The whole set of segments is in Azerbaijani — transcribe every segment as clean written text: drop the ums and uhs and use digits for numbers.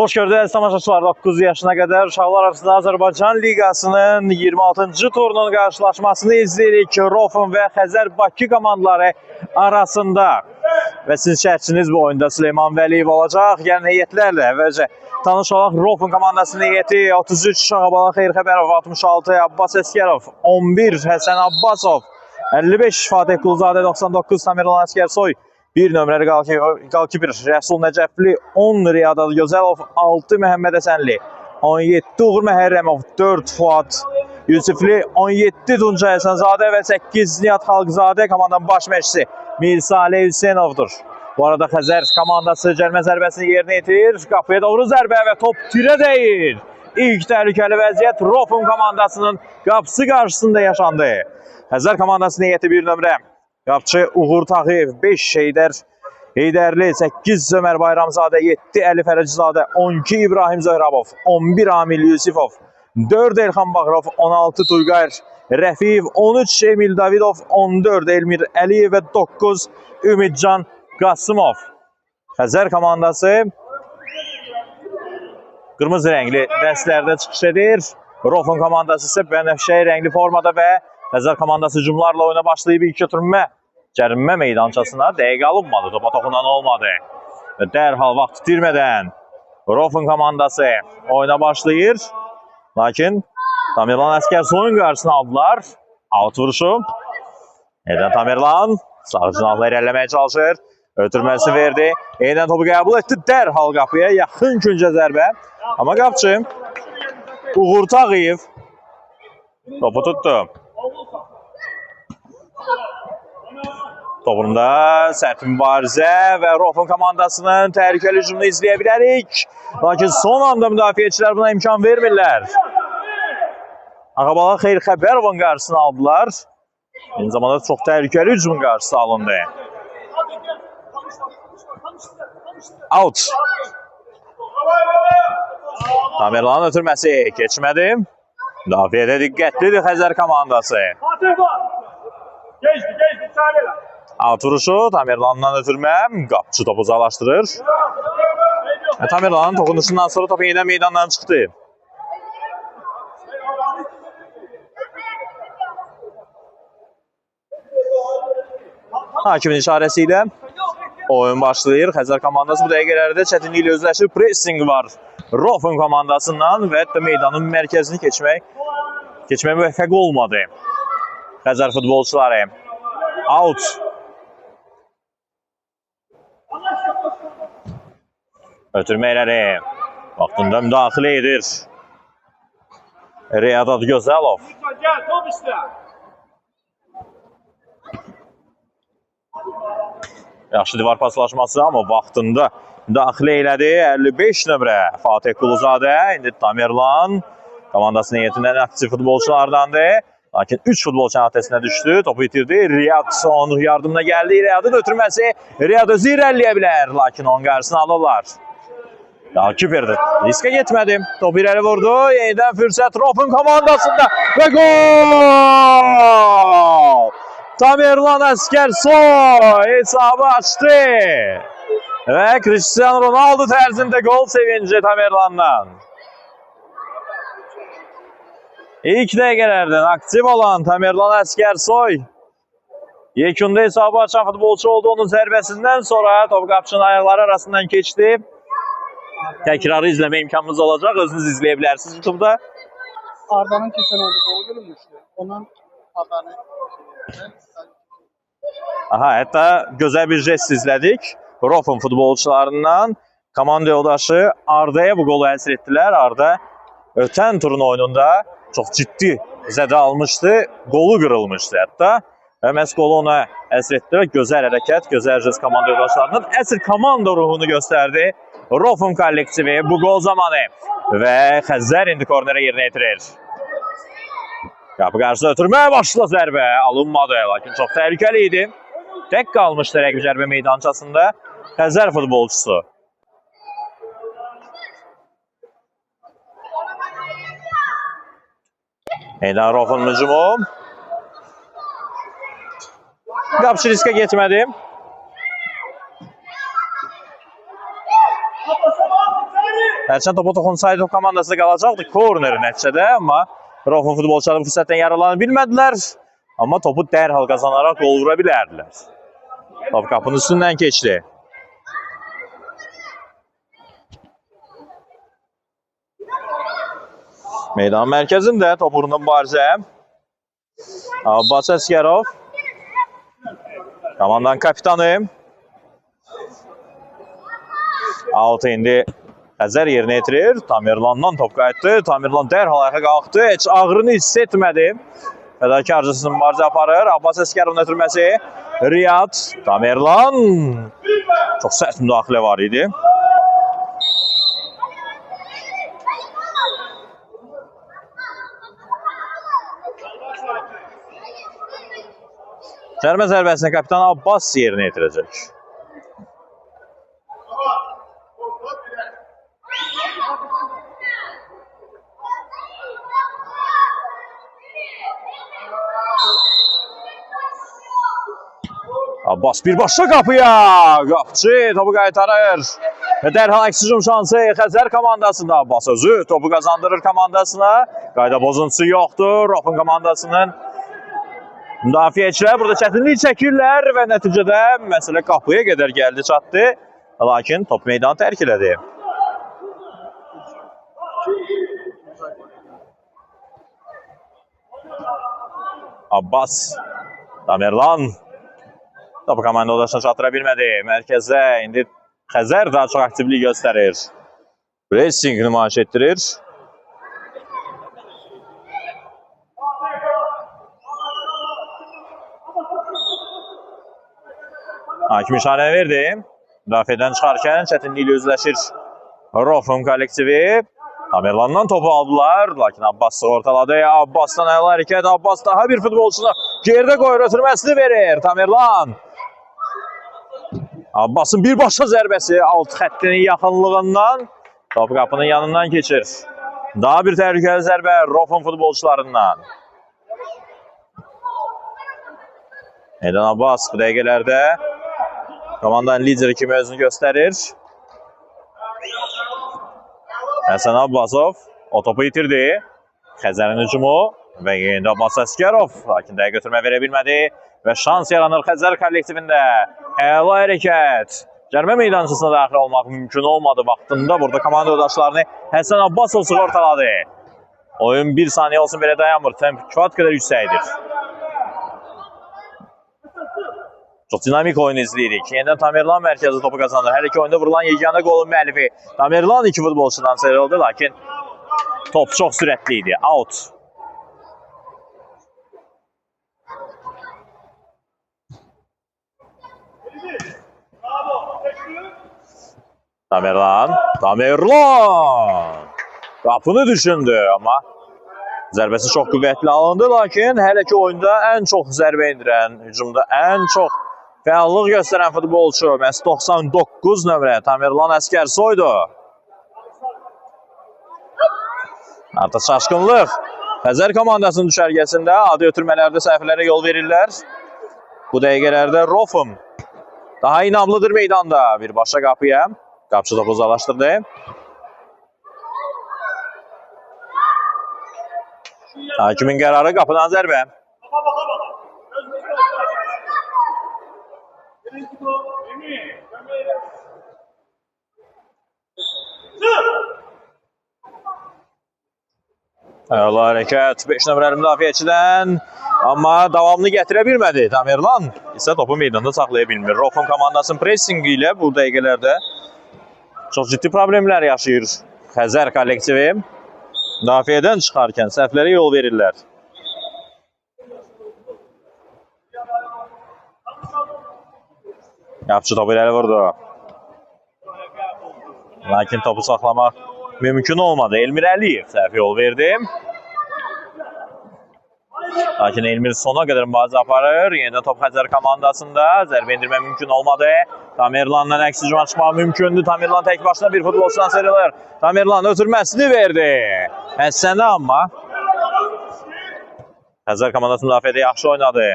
Xoş gördük tamaşaçılar, 9 yaşına qədər uşaqlar arasında Azərbaycan Liqasının 26-cı turunun qarşılaşmasını izləyirik. Rofun və Xəzər Bakı komandaları arasında. Və sizin şərhçiniz bu oyunda Süleyman Vəliyev olacaq. Yəni heyətlərlə əvvəlcə tanış olaq. Rofun komandasının heyəti 33 Şağabala Xeyirxəbərov, 66 Abbas Əskərov, 11 Həsən Abbasov, 55 Fatih Quluzadə, 99 Tamerlan Əskərsoy, 1 nömrəli qalkiper Rəsul Nəcəfli, 10 Riyad Gözəlov, 6 Məhəmməd Əsənli, 17 Uğur Məhərrəmov, 4 Fuad Yusifli, 17 Tunca Həsənzadə və 8 Nihat Xalqzadə komandanın baş məşqçisi Mirsali Hüseynovdur. Bu arada Xəzər komandası cərimə zərbəsini yerinə yetirir. Qapıya doğru zərbə və top tirə dəyir. İlk təhlükəli vəziyyət Rofun komandasının qapısı qarşısında yaşandı. Xəzər komandasının heyəti 1 nömrə qapçı Uğur Tağıyev, 5 Heydərli, 8 Ömər Bayramzadə, 7 Əli Fərəcizadə, 12 İbrahim Zöhrabov, 11 Amil Yusifov, 4 Elxan Bağırov, 16 Turqayr Rəfiyev, 13 Emil Davidov, 14 Elmir Əliyev və 9 Ümidcan Qasımov. Xəzər komandası qırmızı rəngli dəstlərdə çıxış edir. Rofun komandası isə bənəfşəyi rəngli formada və Xəzər komandası hücumlarla oyuna başlayıb ilk götürmə cərimə meydançasına dəqiqə alınmadı, topa toxunan olmadı. Və dərhal vaxt itirmədən Rofun komandası oyuna başlayır. Lakin Tamerlan Əskərsoyun qarşısını aldılar. Out vuruşu. Edən Tamerlan sağ cinahla irəliləməyə çalışır. Ötürməsini verdi. Edən topu qəbul etdi. Dərhal qapıya yaxın küncə zərbə. Amma qapçı Uğur Tağıyev topu tutdu. Topunda sərt mübarizə və Rofun komandasının təhlükəli hücumunu izləyə bilərik. Lakin son anda müdafiəçilər buna imkan vermirlər. Ağabala Xeyirxəbərovun qarşısını aldılar. Eyni zamanda çox təhlükəli hücumun qarşısı alındı. Out. Tamerlanın ötürməsi keçmədi. Müdafiədə diqqətlidir Xəzər komandası. Out vuruşu, Tamerlandan ötürmə, qapçı topu uzaqlaşdırır. Tamerlanın toxunuşundan sonra top yenidən meydandan çıxdı. Hakimin işarəsi ilə oyun başlayır. Xəzər komandası bu dəqiqələrdə çətinliklə özləşir. Pressing var Rofun komandasından və hətta meydanın mərkəzini keçməyə müvəffəq olmadı Xəzər futbolçuları. Out. Ötürməkləri vaxtında müdaxilə edir Riyad Gözəlov. Yaxşı divar paslaşması, amma vaxtında müdaxilə elədi 55 nömrə Fatih Quluzadə. İndi Tamerlan komandasının heyətindən aktiv futbolçulardandır. Lakin 3 futbolçunun öhdəsinə düşdü, topu itirdi. Riyad onun yardımına gəldi. Riyadın ötürməsi. Riyad özü irəliləyə bilər, lakin onun qarşısını alırlar. Qalkiperdir. Riskə getmədi. Topu irəli vurdu. Yenidən fürsət Rofun komandasında və gol! Tamerlan Əskərsoy hesabı açdı. Və Cristiano Ronaldo tərzində gol sevinci Tamerlandan. İlk dəqiqələrdən aktiv olan Tamerlan Əskərsoy yekunda hesabı açan futbolçu oldu. Onun zərbəsindən sonra top qapçının ayaqları arasından keçdi. Təkrarı izləmə imkanımız olacaq. Özünüz izləyə bilərsiniz YouTube'da. Arda'nın keçən oyunda gol görülmüşdü. Onun haberini. Aha, hətta gözəl bir jest izlədik. Rofun futbolçularından komanda yoldaşı Arda'ya bu qolu həsr etdilər. Arda ötən turun oyununda çox ciddi zədə almışdı. Qolu qırılmışdı hətta. Və məhz qolu ona həsr etdilər. Gözəl hərəkət, gözəl jest komanda yoldaşlarının. Əsl komanda ruhunu göstərdi Rofun kollektivi bu qol zamanı. Və Xəzər indi kornera yerinə yetirir. Qapı qarşısında ötürməyə başla zərbə. Alınmadı, lakin çox təhlükəli idi. Tək qalmışdı rəqib zərbə meydançasında Xəzər futbolçusu. Eydan Rofun hücumu. Qapçı riskə getmədi. Hərçənd topu toxunsaydı komandası da qalacaqdı korner nəticədə, amma Rofun futbolçuları bu fürsətdən yararlana bilmədilər. Amma topu dərhal qazanaraq qol vura bilərdilər. Top qapının üstündən keçdi. Meydan mərkəzində top uğrunda mübarizə. Abbas Əsgərov. Komandanın kapitanı. Altı indi Xəzər yerinə yetirir. Tamerlandan top qayıtdı. Tamerlan dərhal ayağa qalxdı. Heç ağrını hiss etmədi. Fədakarcısının mübarizə aparır. Abbas Əsgərovun ötürməsi. Riyad. Tamerlan. Çox sərt müdaxilə var idi. Cərimə zərbəsini kapitan Abbas yerinə yetirəcək. Abbas birbaşa qapıya. Qapçı topu qaytarır. Və dərhal əks hücum şansı Xəzər komandasında. Abbas özü topu qazandırır komandasına. Qayda pozuntusu yoxdur. Rofun komandasının müdafiəçilər burada çətinlik çəkirlər və nəticədə məsələ qapıya qədər gəldi, çatdı. Lakin top meydanı tərk elədi. Abbas. Tamerlan. Topu komanda odasına çatıra bilmədi. Mərkəzdə indi Xəzər daha çox aktivlik göstərir. Pressing nümayiş etdirir. Hakim işarəni verdi. Müdafiədən çıxarkən çətinliklə üzləşir Rofun kollektivi. Tamerlandan topu aldılar. Lakin Abbas ortaladı. Abbasdan əla hərəkət. Abbas daha bir futbolçunu gerdə qoyur. Ötürməsini verir. Tamerlan. Abbasın birbaşa zərbəsi alt xəttinin yaxınlığından. Top qapının yanından keçir. Daha bir təhlükəli zərbə Rofun futbolçularından. Edən Abbas bu dəqiqələrdə komandanın lideri kimi özünü göstərir. Həsən Abbasov o topu itirdi. Xəzərin hücumu və yenə Abbas Əsgərov. Lakin dəqiq götürmə verə bilmədi və şans yaranır Xəzər kollektivində. Əla hərəkət. Cərimə meydançasına daxil olmaq mümkün olmadı vaxtında. Burada komanda yoldaşlarını Həsən Abbasov sığortaladı. Oyun bir saniyə olsun belə dayanmır. Temp kifayət qədər yüksəkdir. Çox dinamik oyun izləyirik. Yenidən Tamerlan mərkəzi topu qazanır. Hər iki oyunda vurulan yeganə qolun müəllifi Tamerlan iki futbolçudan sıyrıldı. Lakin top çox sürətli idi. Out. Tamerlan. Qapını düşündü amma zərbəsi çox qüvvətli alındı. Lakin hələ ki oyunda ən çox zərbə indirən, hücumda ən çox fəallıq göstərən futbolçu məhz 99 nömrə Tamerlan Əsgərsoydu. Artıq çaşqınlıq Xəzər komandasının düşərgəsində adi ötürmələrdə səhvlərə yol verirlər. Bu dəqiqələrdə Rofum daha inamlıdır meydanda. Birbaşa qapıya. Qapçı topu uzaqlaşdırdı. Hakimin qərarı qapıdan zərbə. Əla hərəkət 5 nömrəli müdafiəçidən, amma davamını gətirə bilmədi. Tamerlan isə topu meydanda saxlaya bilmir. Rofun komandasının pressingi ilə bu dəqiqələrdə çox ciddi problemlər yaşayır Xəzər kollektivi. Müdafiədən çıxarkən səhvlərə yol verirlər. Qapçı topu irəli vurdu. Lakin topu saxlamaq mümkün olmadı. Elmir Əliyev səhv yol verdi. Lakin Elmir sona qədər mübarizə aparır. Yenidən top Xəzər komandasında. Zərbə indirmə mümkün olmadı. Tamerlandan əks hücuma çıxmaq mümkündür. Tamerlan tək başına bir futbolçudan sıyrılır. Tamerlan ötürməsini verdi. Həsənə amma Xəzər komandası müdafiədə yaxşı oynadı.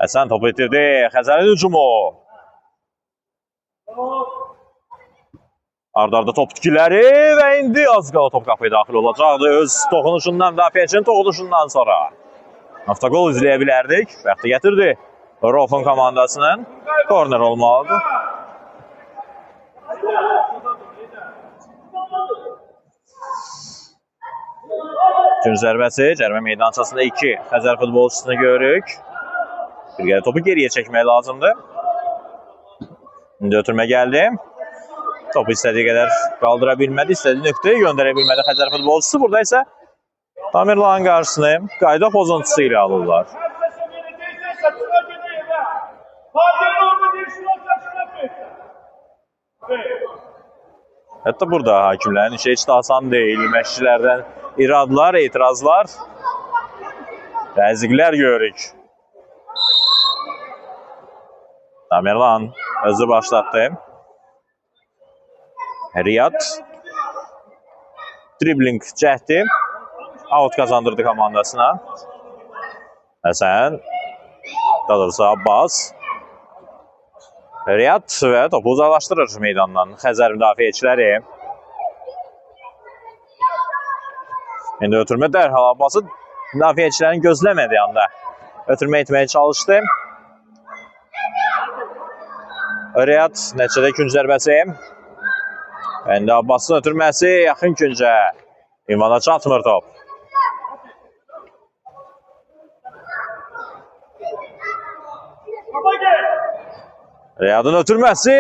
Həsən topu itirdi. Xəzərin hücumu. Arda top itkiləri və indi az qala top qapıya daxil olacaqdı. Öz toxunuşundan, müdafiəçinin toxunuşundan sonra. Avtogol izləyə bilərdik. Bəxti gətirdi Rofun komandasının. Korner olmalıdır. Gün zərbəsi, cərimə meydançasında 2 Xəzər futbolçusunu görürük. Bir kere topu geriye çekmeye lazımdı. Şimdi ötürme geldi. Topu istediği kadar kaldırabilmedi. İstediği nöqtəyə göndərebilmedi Xəzər futbolcusu. Burada ise Tamirlan qarşısını qayda pozuntusu ilə alırlar. Hətta burada hakimlərin işi heç də asan deyil. Məşqçilərdən iradlar, etirazlar, təzyiqlər görürük. Tamirlan özü başlattı. Riyad dribling cəhdi out kazandırdı komandasına. Həsən, daha doğrusu Abbas. Riyad və topu uzaqlaşdırır meydandan Xəzər müdafiəçiləri. İndi ötürmə dərhal Abbas'ı müdafiəçilərin gözləmədiyi anda ötürmə etməyə çalışdı. Riyad nəticədə künc zərbəsi. İndi Abbas'ın ötürməsi yaxın küncə. İmana çatmır top. Riyadın ötürməsi.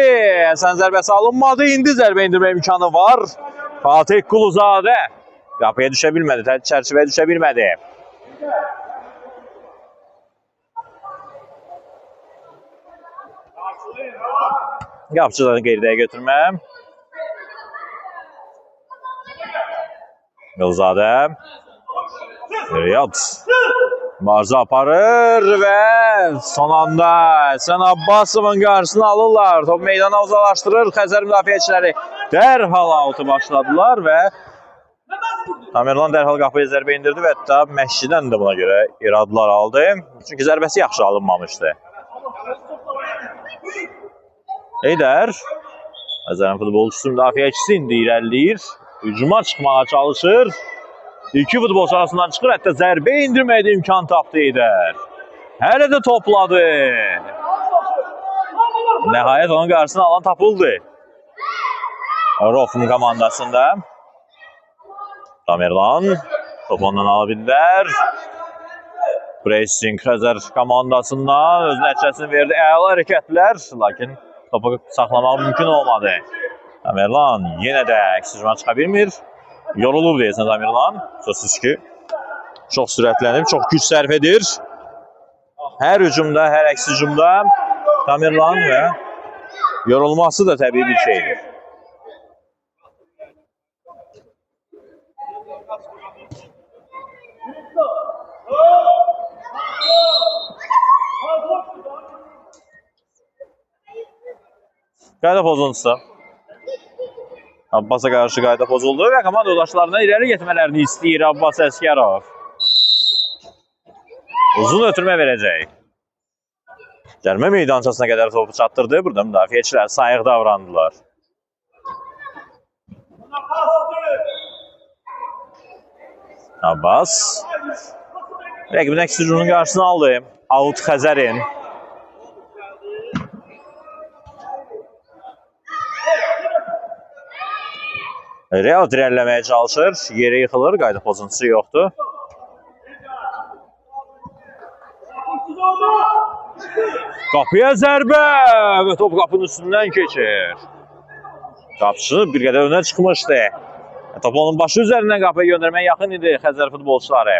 Həsən zərbəsi alınmadı. İndi zərbə indirmə imkanı var. Fatih Quluzadə qapıya düşə bilmədi. Çərçivəyə düşə bilmədi. Qapçıdan qeyriyə götürmə. Quluzadə. Riyad. Marza aparır və son anda Həsən Abbasovun qarşısını alırlar. Top meydana uzaqlaşdırır Xəzər müdafiəçiləri. Dərhal out'u başladılar və Tamirlan dərhal qapıya zərbə indirdi və hətta məşqçidən də buna görə iradlar aldı. Çünki zərbəsi yaxşı alınmamışdı. Heydər. Xəzərin futbolçusu müdafiəçisi indi irəliləyir. Hücuma çıxmağa çalışır. İki futbolçu arasından çıxır, hətta zərbə indirməyə də imkan tapdı Heydər. Hələ də topladı. Nəhayət onun qarşısını alan tapıldı. Rofun komandasında. Tamirlan topu ondan alabilirlər. Pressing Xəzər komandasından öz nəticəsini verdi. Əla hərəkətlər, lakin topu saxlamaq mümkün olmadı. Tamirlan yenə də əksicuma çıxa bilmir. Yorulub deyəsən Tamirlan. Sözsüz ki, çox sürətlənib, çox güc sərf edir. Hər hücumda, hər əks hücumda Tamirlan və yorulması da təbii bir şeydir. Qayda pozuntusu. Abbas'a qarşı qayda pozuldu və komanda yoldaşlarına irəli getmələrini istəyir Abbas Əskərov. Uzun ötürmə verəcək. Cərimə meydançasına qədər topu çatdırdı. Burada müdafiəçilər sayıq davrandılar. Abbas rəqibin əks hücumunun qarşısını aldı. Out Xəzərin. Real dirəliləməyə çalışır. Yerə yıxılır. Qayda pozuntusu yoxdur. Qapıya zərbə və top qapının üstündən keçir. Qapıçı bir qədər önə çıxmışdı. Top onun başı üzərindən qapıya göndərməyə yaxın idi Xəzər futbolçuları.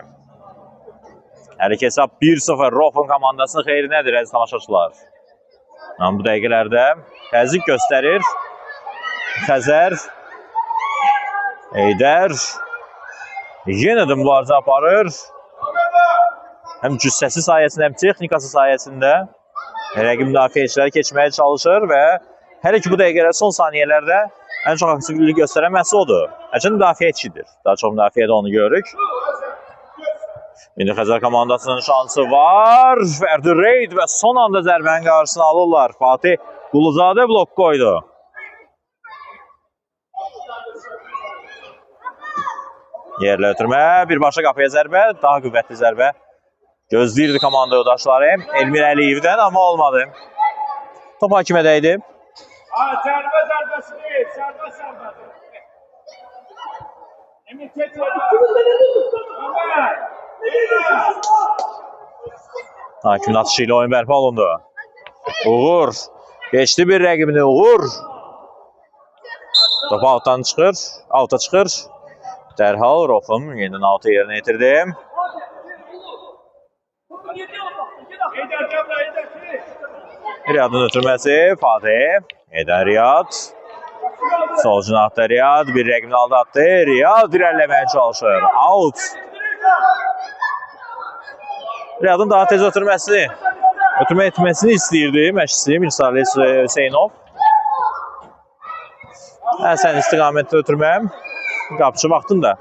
Hələ ki hesab 1-0 Rofun komandasının xeyrinədir əziz tamaşaçılar. Bu dəqiqələrdə təzyiq göstərir Xəzər. Heydər yenə də mübarizə aparır. Həm cüssəsi sayəsində, həm texnikası sayəsində rəqib müdafiəçiləri keçməyə çalışır və hələ ki bu dəqiqələr son saniyələrdə ən çox aktivlik göstərən məhz odur. Həkim müdafiəçidir. Daha çox müdafiədə onu görürük. İndi Xəzər komandasının şansı var. Fərdi Reyd və son anda zərbənin qarşısını alırlar. Fatih Quluzadə blok qoydu. Yerlə ötürmə, birbaşa qapıya zərbə, daha qüvvətli zərbə. Gözləyirdi komanda yoldaşları Elmir Əliyevdən, amma olmadı. Top hakimə dəydi. Zərbə zərbəsi deyil, zərbə zərbədir. Emir keçir. Hakimin atışı ilə oyun bərpa olundu. Uğur. Geçdi bir rəqibini Uğur. Top outdan çıxır. Outa çıxır. Dərhal Rofum yenidən out'u yerinə yetirdi. Riyadın ötürməsi Fatih. Edən Riyad. Sol cinahda Riyad. Bir rəqibini aldatdı. Riyad irəliləməyə çalışır. Out. Riyadın daha tez ötürmə etməsini istəyirdi məşqçisi Mirsali Hüseynov. Sən istiqamətdə ötürməm. Qapıcı vaxtında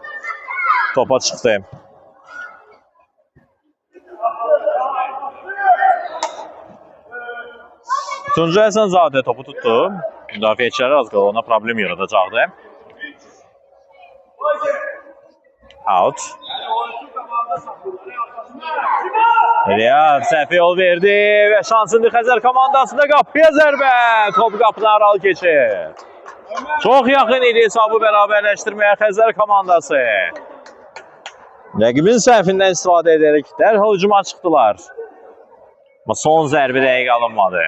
topa çıxdı. Tuncay Həsənzadə topu tutdu. Müdafiəçiləri az qala ona problem yaradacaqdı. Out. Riyad səhv yol verdi və şansındır Xəzər komandasında qapıya zərbə. Top qapıdan aralı keçir. Çox yaxın idi hesabı bərabərləşdirməyə Xəzər komandası. Rəqibin səhvindən istifadə edərək dərhal hücuma çıxdılar. Amma son zərbi dəqiq alınmadı.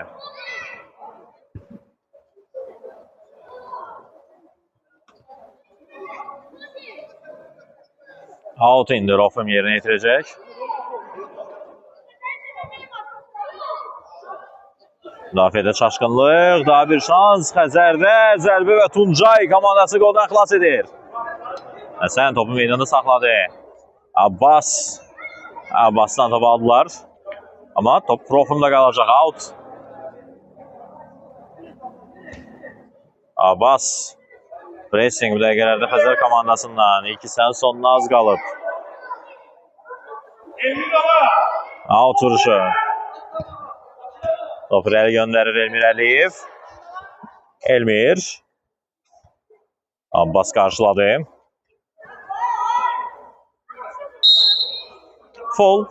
Out indi Rofum yerinə yetirəcək. Müdafiədə çaşqınlıq, daha bir şans Xəzərdə, zərbə və Tuncay komandası qoldan xilas edir. Həsən topu meydanda saxladı. Abbasdan topu aldılar. Amma top Rofumda qalacaq, out. Abbas. Pressing bu dəqiqələrdə Xəzər komandasından. İlk hissənin sonuna az qalıb. Out vuruşu. Topu irəli göndərir Elmir Əliyev. Elmir. Abbas qarşıladı. Fol.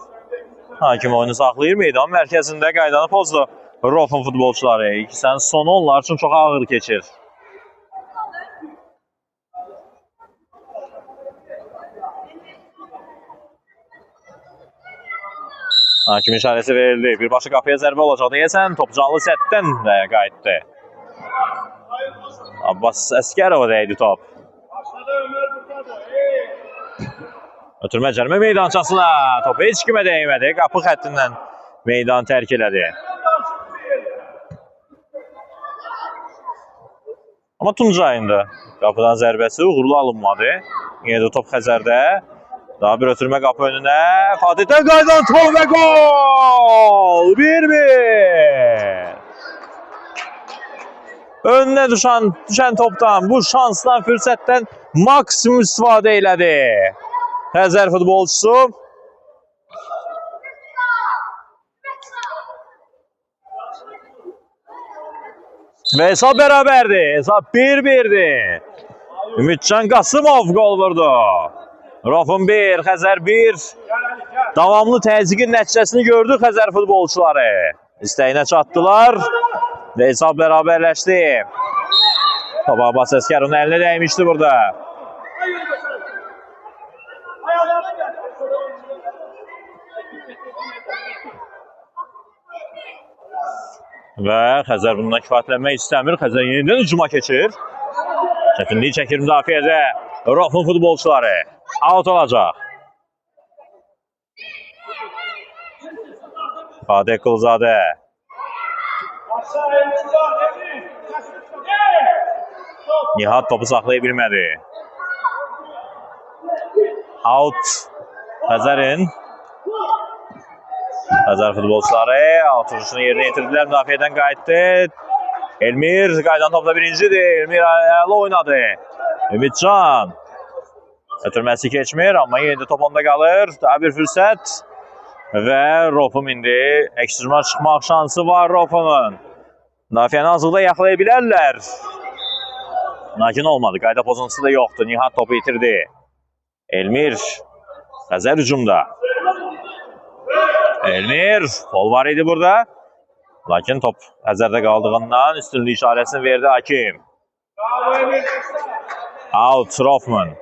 Hakim oyunu saxlayır. Meydan mərkəzində qaydanı pozdu. Rofun futbolçuları. İlk hissənin sonu onlar üçün çox ağır keçir. Hakim işarəsi verildi. Birbaşa qapıya zərbə olacaq deyəsən. Top canlı sətdən qayıtdı. Abbas Əskərova dəydi top. Ötürmə cərmə meydançasına. Top heç kimə dəymədi. Qapı xəttindən meydan tərk elədi. Amma Tuncayın da qapıdan zərbəsi uğurlu alınmadı. Yenə də top Xəzərdə. Daha bir ötürmə qapı önünə. Fatih'dən qaydan top və gol! 1-1. Önünə düşən topdan, bu şansdan, fürsətdən maksimum istifadə elədi. Xəzər futbolçusu. Və hesab bərabərdir. Hesab 1-1'dir. Ümidcan Qasımov gol vurdu. Rofun 1, Xəzər 1. Davamlı təzyiqin nəticəsini gördü Xəzər futbolçuları. İstəyinə çatdılar və hesab bərabərləşdi. Top Abbas Əskərovun əlinə dəymişdi burada. Və Xəzər bundan kifayətlənmək istəmir. Xəzər yenidən hücuma keçir. Çətinlik çəkir müdafiədə Rofun futbolçuları. Out olacaq. Fatih Quluzadə. Nihat topu saxlaya bilmədi. Out. Xəzərin. Xəzər futbolçuları oturuşunu yerinə yetirdilər. Müdafiədən qayıtdı. Elmir qaydan topda birincidir. Elmir əla oynadı. Ümidcan. Ötürməsi keçmir, amma yenə top onda qalır. Daha bir fürsət. Və Rofum indi ekstrema çıxmaq şansı var Rofumun. Müdafiəni azlıqda yaxalaya bilərlər. Lakin olmadı. Qayda pozuntusu da yoxdur. Nihat topu itirdi. Elmir Xəzər hücumda. Elmir gol var idi burada. Lakin top Xəzərdə qaldığından üstünlük işarəsini verdi hakim. Out Rofman.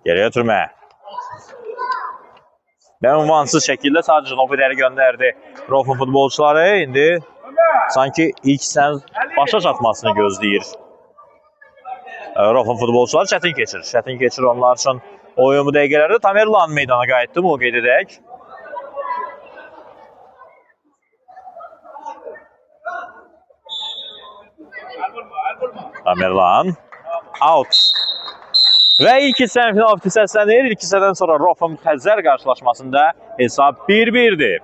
Geriyə ötürmə. Və ünvansız şəkildə sadəcə topu iləri göndərdi Rofun futbolçuları. İndi sanki ilk sən başa çatmasını gözləyir. Rofun futbolçuları çətin keçir. Çətin keçir onlar üçün oyun bu dəqiqələrdə. Tamerlan meydana qayıtdı, bunu qeyd edək. Tamerlan. Out. Və ilk hissənin final vaxtı səslənir. İlk hissədən sonra Rofum Xəzər qarşılaşmasında hesab 1-1'dir.